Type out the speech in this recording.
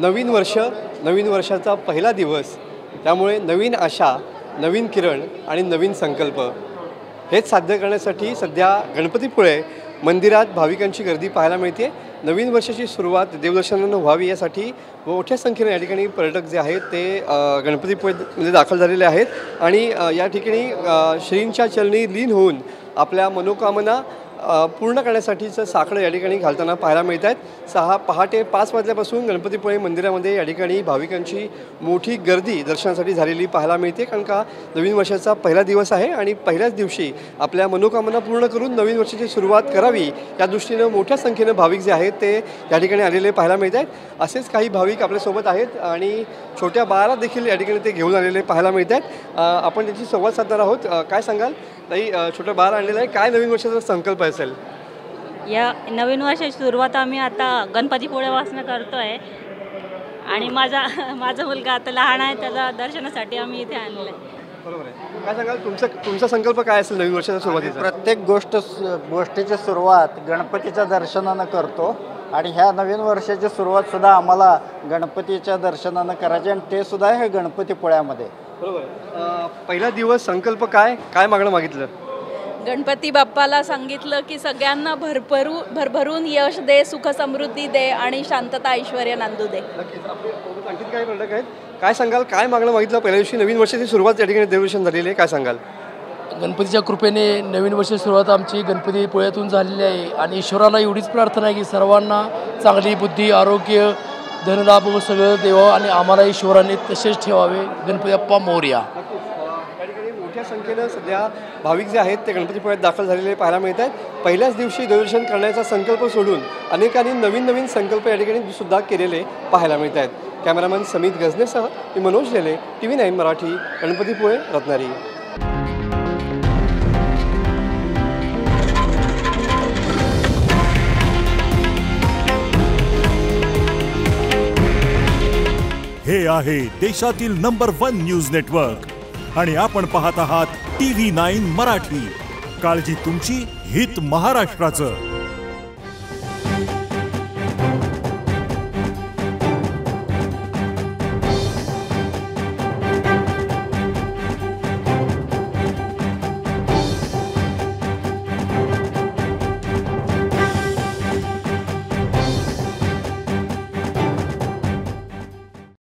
नवीन वर्ष, नवीन वर्षाचा पहिला दिवस, त्यामुळे नवीन आशा, नवीन किरण आणि नवीन संकल्प हेच साध्य करण्यासाठी सध्या गणपतीपुळे मंदिरात भाविकांची गर्दी पाहायला मिळते। नवीन वर्षाची सुरुवात देवदर्शनानं व्हावी यासाठी मोठ्या संख्येने या ठिकाणी पर्यटक जे आहेत ते गणपतीपुळेमध्ये दाखल झालेले आहेत आणि या ठिकाणी श्रींच्या चरणी लीन होऊन आपल्या मनोकामना पूर्ण करण्यासाठीचं साकडं या ठिकाणी घालताना पाहायला मिळत आहेत। पहाटे 5 वाजल्यापासून गणपतीपुळे मंदिरामध्ये या ठिकाणी भाविकांची मोठी गर्दी दर्शनासाठी झालेली पाहायला मिळते, कारण का नवीन वर्षाचा पहिला दिवस आहे आणि पहिल्याच दिवशी आपल्या मनोकामना पूर्ण करून नवीन वर्षाची सुरुवात करावी या दृष्टीनं मोठ्या संख्येनं भाविक जे आहेत ते या ठिकाणी आलेले पाहायला मिळत आहेत। असेच काही भाविक आपल्यासोबत आहेत आणि छोट्या बाळाला देखील या ठिकाणी ते घेऊन आलेले पाहायला मिळत आहेत। आपण त्यांची संवाद साधणार आहोत। काय सांगाल ताई, छोटं बाळ आणलेलं आहे, काय नवीन वर्षाचा संकल्प असेल? या नवीन वर्षाची सुरुवात आम्ही आता गणपतीपुळेपासून करतो आहे आणि माझा मुलगा आता लहान आहे, त्याच्या दर्शनासाठी आम्ही इथे आणलं आहे। बरोबर आहे। काय सांगाल तुमचा संकल्प काय असेल नवीन वर्षाच्या सुरुवातीचा? प्रत्येक गोष्टीची सुरुवात गणपतीच्या दर्शनानं करतो आणि ह्या नवीन वर्षाची सुरुवात सुद्धा आम्हाला गणपतीच्या दर्शनानं करायची आणि ते सुद्धा हे गणपतीपुळ्यामध्ये। बरोबर। पहिला दिवस संकल्प काय मागणं मागितलं? गणपती बाप्पाला सांगितलं की सगळ्यांना भरभरून यश दे, सुख समृद्धी दे आणि शांतता ऐश्वर्य नांदू दे। नक्कीच। आणखी काय पर्यटक आहेत, काय सांगाल काय मागणं मागितलं? पहिल्या दिवशी नवीन वर्षाची सुरुवात या ठिकाणी देवदर्शन झालेली आहे, काय सांगाल? गणपतीच्या कृपेने नवीन वर्षाची सुरुवात आमची गणपतीपुळ्यातून झालेली आहे आणि ईश्वराला एवढीच प्रार्थना आहे की सर्वांना चांगली बुद्धी, आरोग्य, धनलाभ सगळं देवा आणि आम्हाला ईश्वराने तसेच ठेवावे। गणपती बाप्पा मोरया। या ठिकाणी मोठ्या संख्येनं सध्या भाविक जे आहेत ते गणपतीपुळ्यात दाखल झालेले पाहायला मिळत आहेत। पहिल्याच दिवशी देवदर्शन करण्याचा संकल्प सोडून अनेकांनी नवीन संकल्प या ठिकाणी सुद्धा केलेले पाहायला मिळत आहेत। कॅमेरामन समित गजनेसह मी मनोज लेले, TV9 मराठी, गणपतीपुळे, रत्नागिरी। हे आहे देशातील नंबर 1 न्यूज नेटवर्क आणि आपण पाहत आहात TV9 मराठी। काळजी तुमची, हित महाराष्ट्राचं।